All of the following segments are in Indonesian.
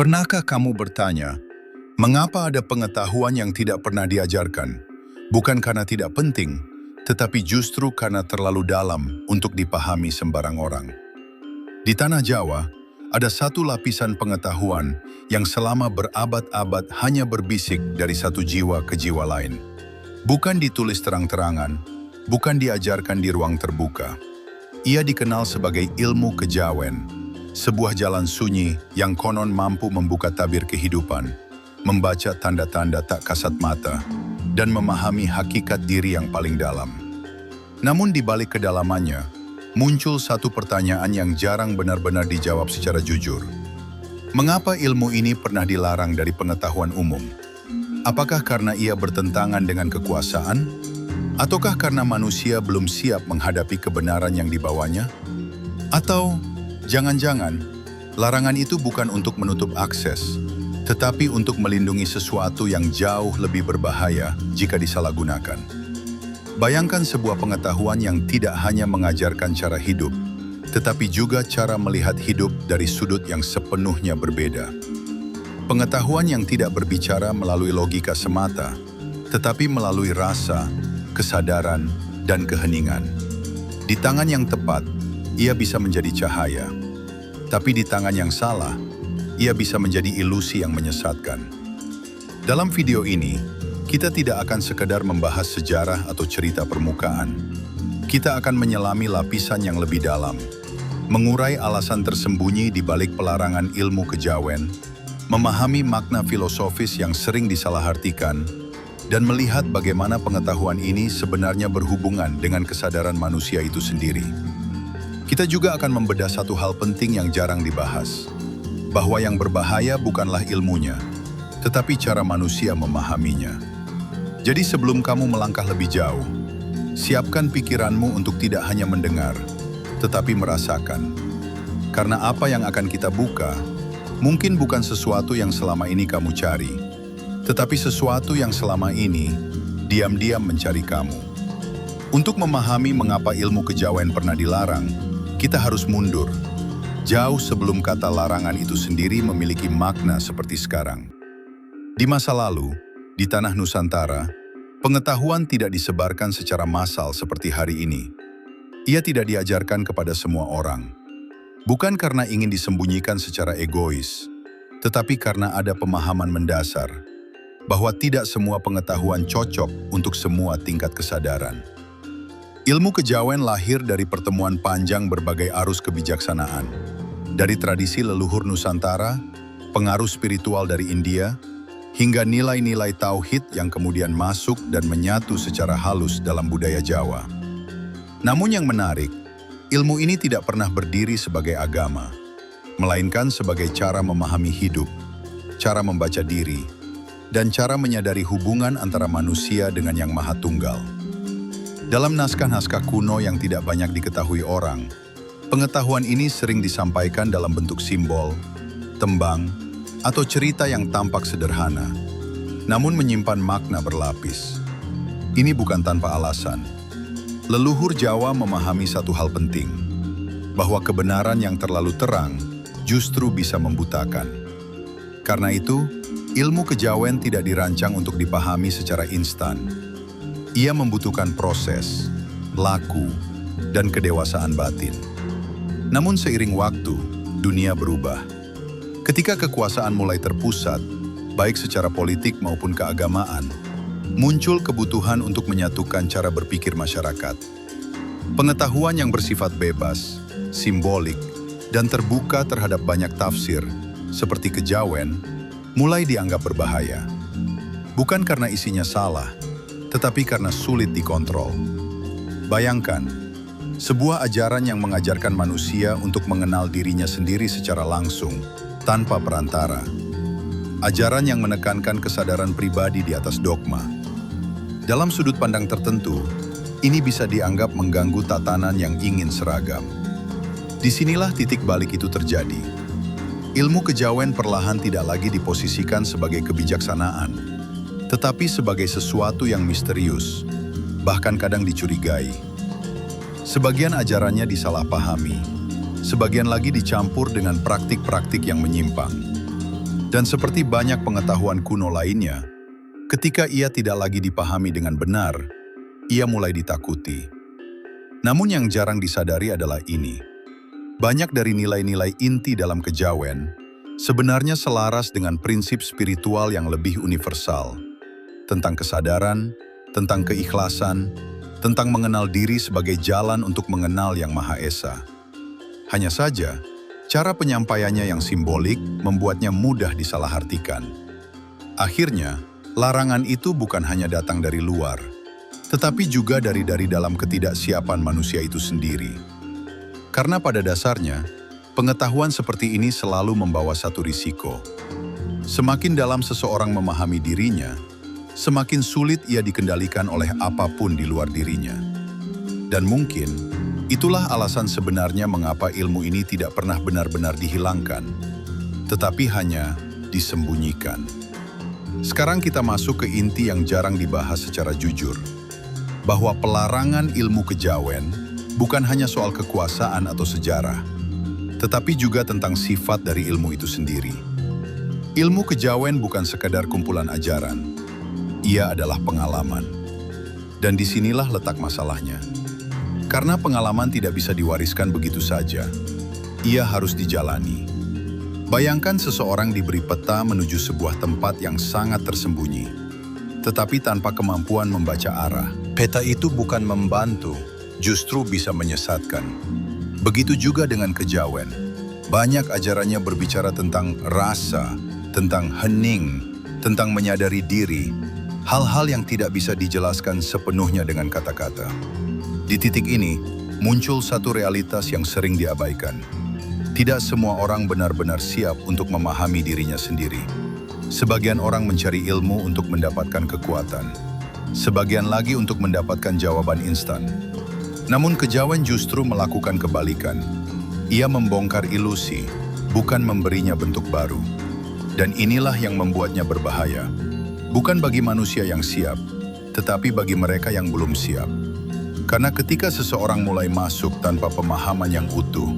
Pernahkah kamu bertanya, mengapa ada pengetahuan yang tidak pernah diajarkan? Bukan karena tidak penting, tetapi justru karena terlalu dalam untuk dipahami sembarang orang. Di tanah Jawa, ada satu lapisan pengetahuan yang selama berabad-abad hanya berbisik dari satu jiwa ke jiwa lain. Bukan ditulis terang-terangan, bukan diajarkan di ruang terbuka. Ia dikenal sebagai ilmu kejawen. Sebuah jalan sunyi yang konon mampu membuka tabir kehidupan, membaca tanda-tanda tak kasat mata, dan memahami hakikat diri yang paling dalam. Namun di balik kedalamannya, muncul satu pertanyaan yang jarang benar-benar dijawab secara jujur. Mengapa ilmu ini pernah dilarang dari pengetahuan umum? Apakah karena ia bertentangan dengan kekuasaan? Ataukah karena manusia belum siap menghadapi kebenaran yang dibawanya? Atau jangan-jangan, larangan itu bukan untuk menutup akses, tetapi untuk melindungi sesuatu yang jauh lebih berbahaya jika disalahgunakan. Bayangkan sebuah pengetahuan yang tidak hanya mengajarkan cara hidup, tetapi juga cara melihat hidup dari sudut yang sepenuhnya berbeda. Pengetahuan yang tidak berbicara melalui logika semata, tetapi melalui rasa, kesadaran, dan keheningan. Di tangan yang tepat, ia bisa menjadi cahaya. Tapi di tangan yang salah, ia bisa menjadi ilusi yang menyesatkan. Dalam video ini, kita tidak akan sekedar membahas sejarah atau cerita permukaan. Kita akan menyelami lapisan yang lebih dalam, mengurai alasan tersembunyi di balik pelarangan ilmu kejawen, memahami makna filosofis yang sering disalahartikan, dan melihat bagaimana pengetahuan ini sebenarnya berhubungan dengan kesadaran manusia itu sendiri. Kita juga akan membedah satu hal penting yang jarang dibahas, bahwa yang berbahaya bukanlah ilmunya, tetapi cara manusia memahaminya. Jadi sebelum kamu melangkah lebih jauh, siapkan pikiranmu untuk tidak hanya mendengar, tetapi merasakan. Karena apa yang akan kita buka, mungkin bukan sesuatu yang selama ini kamu cari, tetapi sesuatu yang selama ini diam-diam mencari kamu. Untuk memahami mengapa ilmu kejawen pernah dilarang, kita harus mundur, jauh sebelum kata larangan itu sendiri memiliki makna seperti sekarang. Di masa lalu, di tanah Nusantara, pengetahuan tidak disebarkan secara massal seperti hari ini. Ia tidak diajarkan kepada semua orang. Bukan karena ingin disembunyikan secara egois, tetapi karena ada pemahaman mendasar bahwa tidak semua pengetahuan cocok untuk semua tingkat kesadaran. Ilmu kejawen lahir dari pertemuan panjang berbagai arus kebijaksanaan. Dari tradisi leluhur Nusantara, pengaruh spiritual dari India, hingga nilai-nilai tauhid yang kemudian masuk dan menyatu secara halus dalam budaya Jawa. Namun yang menarik, ilmu ini tidak pernah berdiri sebagai agama, melainkan sebagai cara memahami hidup, cara membaca diri, dan cara menyadari hubungan antara manusia dengan Yang Maha Tunggal. Dalam naskah-naskah kuno yang tidak banyak diketahui orang, pengetahuan ini sering disampaikan dalam bentuk simbol, tembang, atau cerita yang tampak sederhana, namun menyimpan makna berlapis. Ini bukan tanpa alasan. Leluhur Jawa memahami satu hal penting, bahwa kebenaran yang terlalu terang justru bisa membutakan. Karena itu, ilmu kejawen tidak dirancang untuk dipahami secara instan. Ia membutuhkan proses, laku, dan kedewasaan batin. Namun seiring waktu, dunia berubah. Ketika kekuasaan mulai terpusat, baik secara politik maupun keagamaan, muncul kebutuhan untuk menyatukan cara berpikir masyarakat. Pengetahuan yang bersifat bebas, simbolik, dan terbuka terhadap banyak tafsir, seperti kejawen, mulai dianggap berbahaya. Bukan karena isinya salah, tetapi karena sulit dikontrol. Bayangkan, sebuah ajaran yang mengajarkan manusia untuk mengenal dirinya sendiri secara langsung, tanpa perantara. Ajaran yang menekankan kesadaran pribadi di atas dogma. Dalam sudut pandang tertentu, ini bisa dianggap mengganggu tatanan yang ingin seragam. Disinilah titik balik itu terjadi. Ilmu kejawen perlahan tidak lagi diposisikan sebagai kebijaksanaan, tetapi sebagai sesuatu yang misterius, bahkan kadang dicurigai. Sebagian ajarannya disalahpahami, sebagian lagi dicampur dengan praktik-praktik yang menyimpang. Dan seperti banyak pengetahuan kuno lainnya, ketika ia tidak lagi dipahami dengan benar, ia mulai ditakuti. Namun yang jarang disadari adalah ini. Banyak dari nilai-nilai inti dalam kejawen sebenarnya selaras dengan prinsip spiritual yang lebih universal. Tentang kesadaran, tentang keikhlasan, tentang mengenal diri sebagai jalan untuk mengenal Yang Maha Esa. Hanya saja, cara penyampaiannya yang simbolik membuatnya mudah disalahartikan. Akhirnya, larangan itu bukan hanya datang dari luar, tetapi juga dari dalam ketidaksiapan manusia itu sendiri. Karena pada dasarnya, pengetahuan seperti ini selalu membawa satu risiko. Semakin dalam seseorang memahami dirinya, semakin sulit ia dikendalikan oleh apapun di luar dirinya. Dan mungkin, itulah alasan sebenarnya mengapa ilmu ini tidak pernah benar-benar dihilangkan, tetapi hanya disembunyikan. Sekarang kita masuk ke inti yang jarang dibahas secara jujur, bahwa pelarangan ilmu kejawen bukan hanya soal kekuasaan atau sejarah, tetapi juga tentang sifat dari ilmu itu sendiri. Ilmu kejawen bukan sekadar kumpulan ajaran, ia adalah pengalaman. Dan disinilah letak masalahnya. Karena pengalaman tidak bisa diwariskan begitu saja, ia harus dijalani. Bayangkan seseorang diberi peta menuju sebuah tempat yang sangat tersembunyi, tetapi tanpa kemampuan membaca arah. Peta itu bukan membantu, justru bisa menyesatkan. Begitu juga dengan kejawen. Banyak ajarannya berbicara tentang rasa, tentang hening, tentang menyadari diri, hal-hal yang tidak bisa dijelaskan sepenuhnya dengan kata-kata. Di titik ini, muncul satu realitas yang sering diabaikan. Tidak semua orang benar-benar siap untuk memahami dirinya sendiri. Sebagian orang mencari ilmu untuk mendapatkan kekuatan. Sebagian lagi untuk mendapatkan jawaban instan. Namun kejawen justru melakukan kebalikan. Ia membongkar ilusi, bukan memberinya bentuk baru. Dan inilah yang membuatnya berbahaya. Bukan bagi manusia yang siap, tetapi bagi mereka yang belum siap. Karena ketika seseorang mulai masuk tanpa pemahaman yang utuh,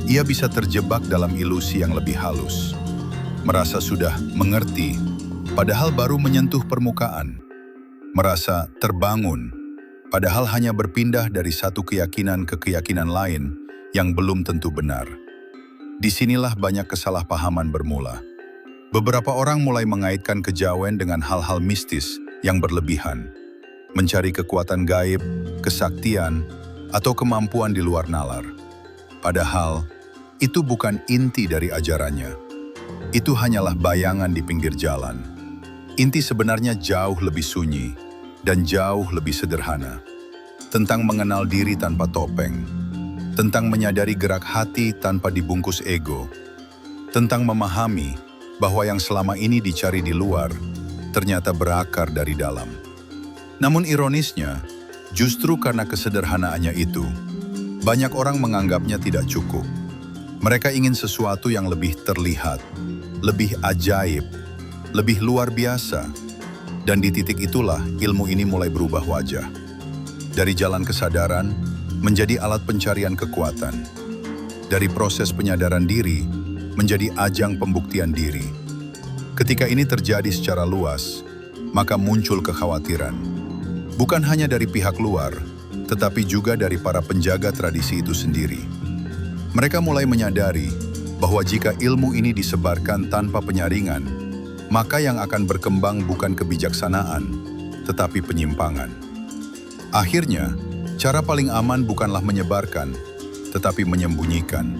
ia bisa terjebak dalam ilusi yang lebih halus. Merasa sudah mengerti, padahal baru menyentuh permukaan. Merasa terbangun, padahal hanya berpindah dari satu keyakinan ke keyakinan lain yang belum tentu benar. Disinilah banyak kesalahpahaman bermula. Beberapa orang mulai mengaitkan kejawen dengan hal-hal mistis yang berlebihan. Mencari kekuatan gaib, kesaktian, atau kemampuan di luar nalar. Padahal, itu bukan inti dari ajarannya. Itu hanyalah bayangan di pinggir jalan. Inti sebenarnya jauh lebih sunyi dan jauh lebih sederhana. Tentang mengenal diri tanpa topeng. Tentang menyadari gerak hati tanpa dibungkus ego. Tentang memahami bahwa yang selama ini dicari di luar ternyata berakar dari dalam. Namun ironisnya, justru karena kesederhanaannya itu, banyak orang menganggapnya tidak cukup. Mereka ingin sesuatu yang lebih terlihat, lebih ajaib, lebih luar biasa. Dan di titik itulah ilmu ini mulai berubah wajah. Dari jalan kesadaran, menjadi alat pencarian kekuatan. Dari proses penyadaran diri, menjadi ajang pembuktian diri. Ketika ini terjadi secara luas, maka muncul kekhawatiran. Bukan hanya dari pihak luar, tetapi juga dari para penjaga tradisi itu sendiri. Mereka mulai menyadari bahwa jika ilmu ini disebarkan tanpa penyaringan, maka yang akan berkembang bukan kebijaksanaan, tetapi penyimpangan. Akhirnya, cara paling aman bukanlah menyebarkan, tetapi menyembunyikan.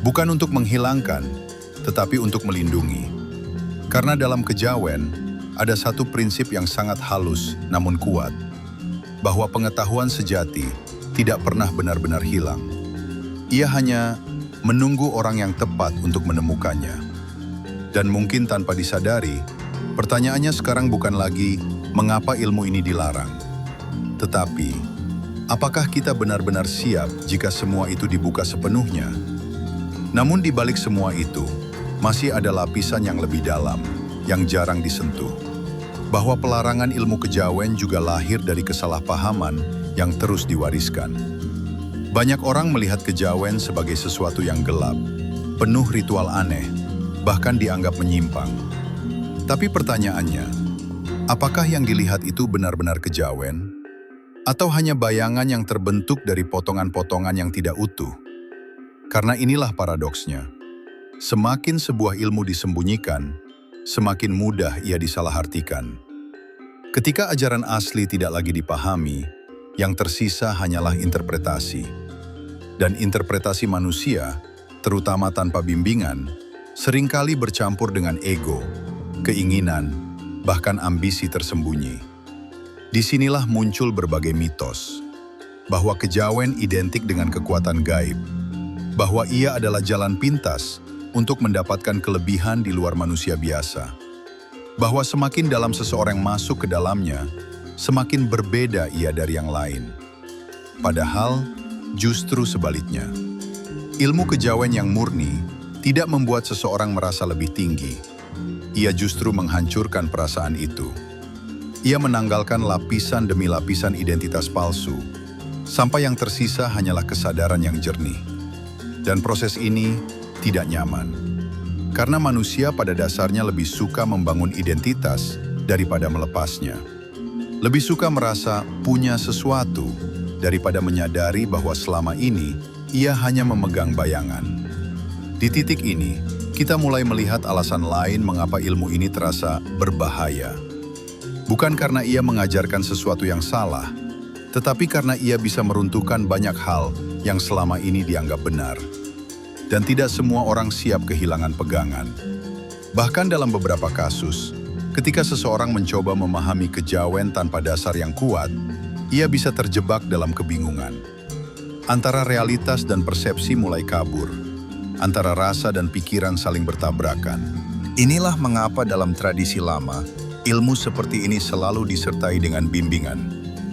Bukan untuk menghilangkan, tetapi untuk melindungi. Karena dalam kejawen, ada satu prinsip yang sangat halus namun kuat, bahwa pengetahuan sejati tidak pernah benar-benar hilang. Ia hanya menunggu orang yang tepat untuk menemukannya. Dan mungkin tanpa disadari, pertanyaannya sekarang bukan lagi mengapa ilmu ini dilarang, tetapi apakah kita benar-benar siap jika semua itu dibuka sepenuhnya? Namun di balik semua itu, masih ada lapisan yang lebih dalam, yang jarang disentuh. Bahwa pelarangan ilmu kejawen juga lahir dari kesalahpahaman yang terus diwariskan. Banyak orang melihat kejawen sebagai sesuatu yang gelap, penuh ritual aneh, bahkan dianggap menyimpang. Tapi pertanyaannya, apakah yang dilihat itu benar-benar kejawen? Atau hanya bayangan yang terbentuk dari potongan-potongan yang tidak utuh? Karena inilah paradoksnya. Semakin sebuah ilmu disembunyikan, semakin mudah ia disalahartikan. Ketika ajaran asli tidak lagi dipahami, yang tersisa hanyalah interpretasi. Dan interpretasi manusia, terutama tanpa bimbingan, seringkali bercampur dengan ego, keinginan, bahkan ambisi tersembunyi. Disinilah muncul berbagai mitos, bahwa kejawen identik dengan kekuatan gaib, bahwa ia adalah jalan pintas untuk mendapatkan kelebihan di luar manusia biasa, bahwa semakin dalam seseorang masuk ke dalamnya, semakin berbeda ia dari yang lain. Padahal, justru sebaliknya. Ilmu kejawen yang murni tidak membuat seseorang merasa lebih tinggi. Ia justru menghancurkan perasaan itu. Ia menanggalkan lapisan demi lapisan identitas palsu, sampai yang tersisa hanyalah kesadaran yang jernih. Dan proses ini tidak nyaman. Karena manusia pada dasarnya lebih suka membangun identitas daripada melepasnya. Lebih suka merasa punya sesuatu daripada menyadari bahwa selama ini ia hanya memegang bayangan. Di titik ini, kita mulai melihat alasan lain mengapa ilmu ini terasa berbahaya. Bukan karena ia mengajarkan sesuatu yang salah, tetapi karena ia bisa meruntuhkan banyak hal yang selama ini dianggap benar. Dan tidak semua orang siap kehilangan pegangan. Bahkan dalam beberapa kasus, ketika seseorang mencoba memahami kejawen tanpa dasar yang kuat, ia bisa terjebak dalam kebingungan. Antara realitas dan persepsi mulai kabur. Antara rasa dan pikiran saling bertabrakan. Inilah mengapa dalam tradisi lama, ilmu seperti ini selalu disertai dengan bimbingan,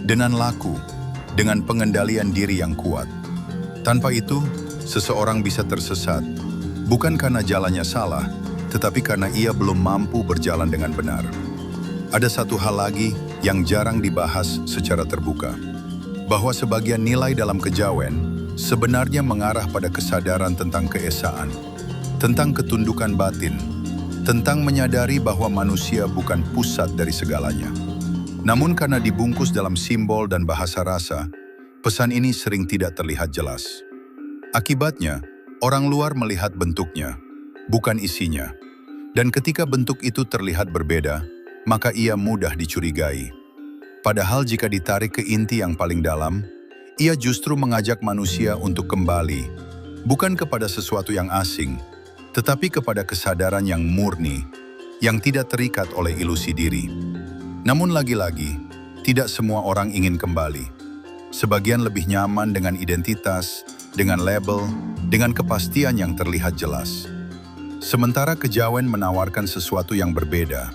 dengan laku, dengan pengendalian diri yang kuat. Tanpa itu, seseorang bisa tersesat, bukan karena jalannya salah, tetapi karena ia belum mampu berjalan dengan benar. Ada satu hal lagi yang jarang dibahas secara terbuka, bahwa sebagian nilai dalam kejawen sebenarnya mengarah pada kesadaran tentang keesaan, tentang ketundukan batin, tentang menyadari bahwa manusia bukan pusat dari segalanya. Namun karena dibungkus dalam simbol dan bahasa rasa, pesan ini sering tidak terlihat jelas. Akibatnya, orang luar melihat bentuknya, bukan isinya. Dan ketika bentuk itu terlihat berbeda, maka ia mudah dicurigai. Padahal jika ditarik ke inti yang paling dalam, ia justru mengajak manusia untuk kembali, bukan kepada sesuatu yang asing, tetapi kepada kesadaran yang murni, yang tidak terikat oleh ilusi diri. Namun lagi-lagi, tidak semua orang ingin kembali. Sebagian lebih nyaman dengan identitas, dengan label, dengan kepastian yang terlihat jelas. Sementara kejawen menawarkan sesuatu yang berbeda,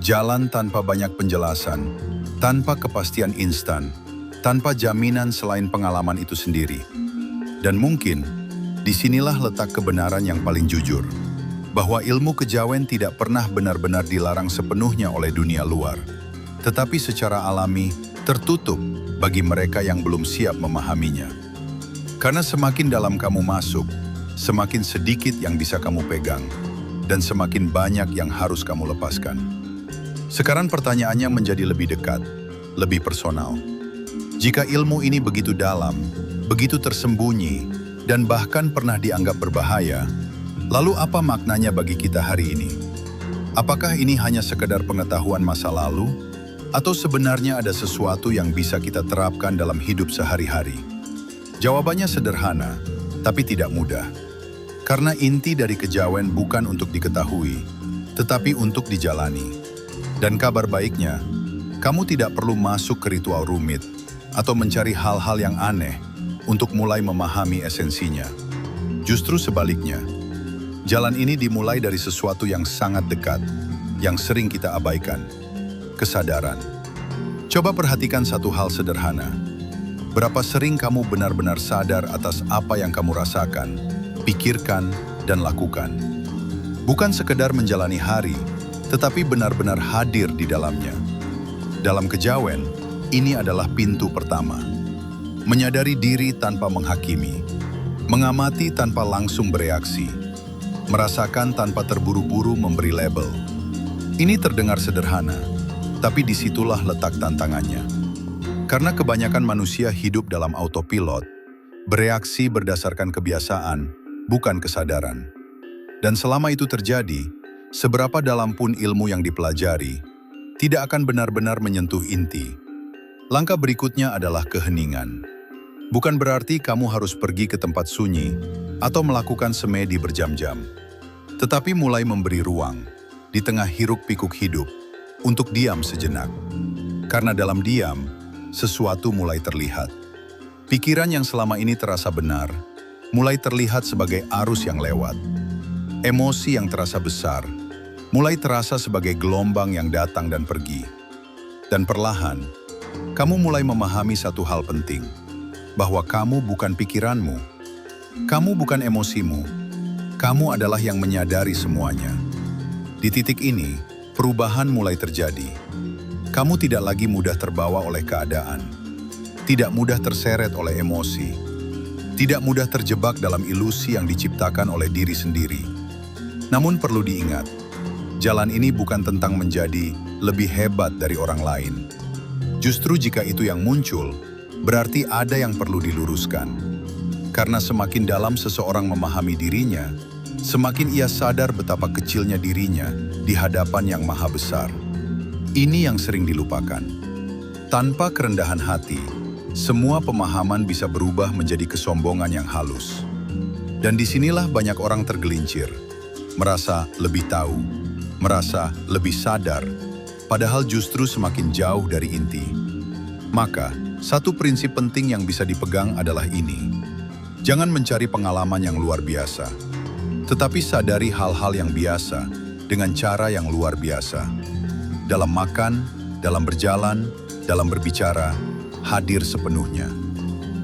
jalan tanpa banyak penjelasan, tanpa kepastian instan, tanpa jaminan selain pengalaman itu sendiri. Dan mungkin, disinilah letak kebenaran yang paling jujur, bahwa ilmu kejawen tidak pernah benar-benar dilarang sepenuhnya oleh dunia luar, tetapi secara alami tertutup bagi mereka yang belum siap memahaminya. Karena semakin dalam kamu masuk, semakin sedikit yang bisa kamu pegang, dan semakin banyak yang harus kamu lepaskan. Sekarang pertanyaannya menjadi lebih dekat, lebih personal. Jika ilmu ini begitu dalam, begitu tersembunyi, dan bahkan pernah dianggap berbahaya, lalu apa maknanya bagi kita hari ini? Apakah ini hanya sekedar pengetahuan masa lalu? Atau sebenarnya ada sesuatu yang bisa kita terapkan dalam hidup sehari-hari? Jawabannya sederhana, tapi tidak mudah. Karena inti dari kejawen bukan untuk diketahui, tetapi untuk dijalani. Dan kabar baiknya, kamu tidak perlu masuk ke ritual rumit atau mencari hal-hal yang aneh untuk mulai memahami esensinya. Justru sebaliknya, jalan ini dimulai dari sesuatu yang sangat dekat, yang sering kita abaikan, kesadaran. Coba perhatikan satu hal sederhana. Berapa sering kamu benar-benar sadar atas apa yang kamu rasakan, pikirkan, dan lakukan? Bukan sekedar menjalani hari, tetapi benar-benar hadir di dalamnya. Dalam kejawen, ini adalah pintu pertama. Menyadari diri tanpa menghakimi, mengamati tanpa langsung bereaksi, merasakan tanpa terburu-buru memberi label. Ini terdengar sederhana, tapi disitulah letak tantangannya. Karena kebanyakan manusia hidup dalam autopilot, bereaksi berdasarkan kebiasaan, bukan kesadaran. Dan selama itu terjadi, seberapa dalam pun ilmu yang dipelajari, tidak akan benar-benar menyentuh inti. Langkah berikutnya adalah keheningan. Bukan berarti kamu harus pergi ke tempat sunyi atau melakukan semedi berjam-jam, tetapi mulai memberi ruang di tengah hiruk-pikuk hidup untuk diam sejenak. Karena dalam diam, sesuatu mulai terlihat. Pikiran yang selama ini terasa benar, mulai terlihat sebagai arus yang lewat. Emosi yang terasa besar, mulai terasa sebagai gelombang yang datang dan pergi. Dan perlahan, kamu mulai memahami satu hal penting, bahwa kamu bukan pikiranmu, kamu bukan emosimu, kamu adalah yang menyadari semuanya. Di titik ini, perubahan mulai terjadi. Kamu tidak lagi mudah terbawa oleh keadaan, tidak mudah terseret oleh emosi, tidak mudah terjebak dalam ilusi yang diciptakan oleh diri sendiri. Namun perlu diingat, jalan ini bukan tentang menjadi lebih hebat dari orang lain. Justru jika itu yang muncul, berarti ada yang perlu diluruskan. Karena semakin dalam seseorang memahami dirinya, semakin ia sadar betapa kecilnya dirinya di hadapan yang maha besar. Ini yang sering dilupakan. Tanpa kerendahan hati, semua pemahaman bisa berubah menjadi kesombongan yang halus. Dan disinilah banyak orang tergelincir, merasa lebih tahu, merasa lebih sadar, padahal justru semakin jauh dari inti. Maka, satu prinsip penting yang bisa dipegang adalah ini. Jangan mencari pengalaman yang luar biasa, tetapi sadari hal-hal yang biasa dengan cara yang luar biasa. Dalam makan, dalam berjalan, dalam berbicara, hadir sepenuhnya.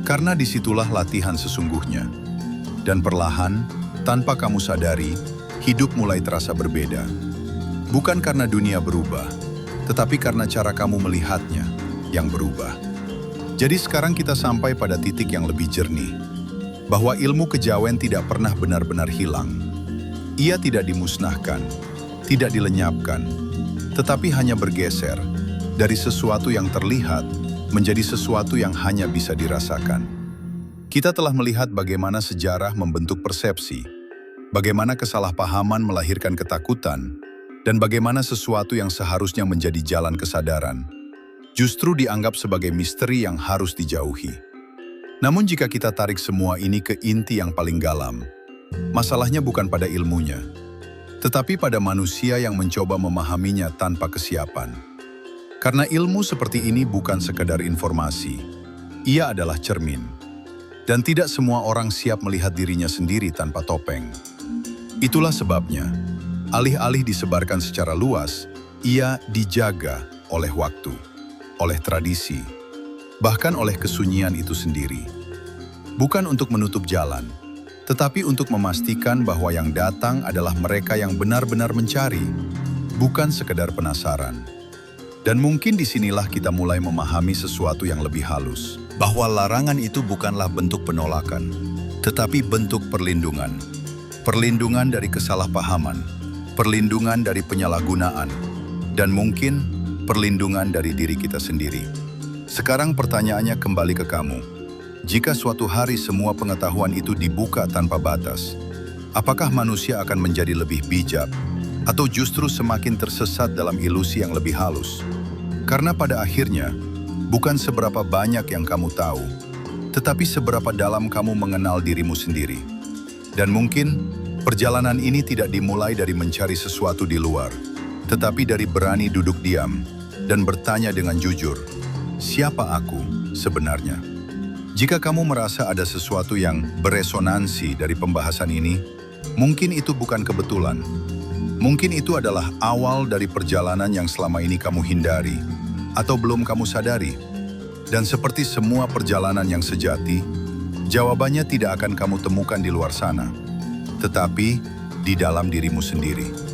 Karena disitulah latihan sesungguhnya. Dan perlahan, tanpa kamu sadari, hidup mulai terasa berbeda. Bukan karena dunia berubah, tetapi karena cara kamu melihatnya yang berubah. Jadi sekarang kita sampai pada titik yang lebih jernih, bahwa ilmu kejawen tidak pernah benar-benar hilang. Ia tidak dimusnahkan, tidak dilenyapkan, tetapi hanya bergeser dari sesuatu yang terlihat menjadi sesuatu yang hanya bisa dirasakan. Kita telah melihat bagaimana sejarah membentuk persepsi, bagaimana kesalahpahaman melahirkan ketakutan, dan bagaimana sesuatu yang seharusnya menjadi jalan kesadaran justru dianggap sebagai misteri yang harus dijauhi. Namun jika kita tarik semua ini ke inti yang paling dalam, masalahnya bukan pada ilmunya, tetapi pada manusia yang mencoba memahaminya tanpa kesiapan. Karena ilmu seperti ini bukan sekedar informasi, ia adalah cermin. Dan tidak semua orang siap melihat dirinya sendiri tanpa topeng. Itulah sebabnya, alih-alih disebarkan secara luas, ia dijaga oleh waktu, oleh tradisi, bahkan oleh kesunyian itu sendiri. Bukan untuk menutup jalan, tetapi untuk memastikan bahwa yang datang adalah mereka yang benar-benar mencari, bukan sekedar penasaran. Dan mungkin disinilah kita mulai memahami sesuatu yang lebih halus, bahwa larangan itu bukanlah bentuk penolakan, tetapi bentuk perlindungan. Perlindungan dari kesalahpahaman, perlindungan dari penyalahgunaan, dan mungkin perlindungan dari diri kita sendiri. Sekarang pertanyaannya kembali ke kamu. Jika suatu hari semua pengetahuan itu dibuka tanpa batas, apakah manusia akan menjadi lebih bijak, atau justru semakin tersesat dalam ilusi yang lebih halus? Karena pada akhirnya, bukan seberapa banyak yang kamu tahu, tetapi seberapa dalam kamu mengenal dirimu sendiri. Dan mungkin, perjalanan ini tidak dimulai dari mencari sesuatu di luar, tetapi dari berani duduk diam dan bertanya dengan jujur, siapa aku sebenarnya? Jika kamu merasa ada sesuatu yang beresonansi dari pembahasan ini, mungkin itu bukan kebetulan. Mungkin itu adalah awal dari perjalanan yang selama ini kamu hindari, atau belum kamu sadari. Dan seperti semua perjalanan yang sejati, jawabannya tidak akan kamu temukan di luar sana, tetapi di dalam dirimu sendiri.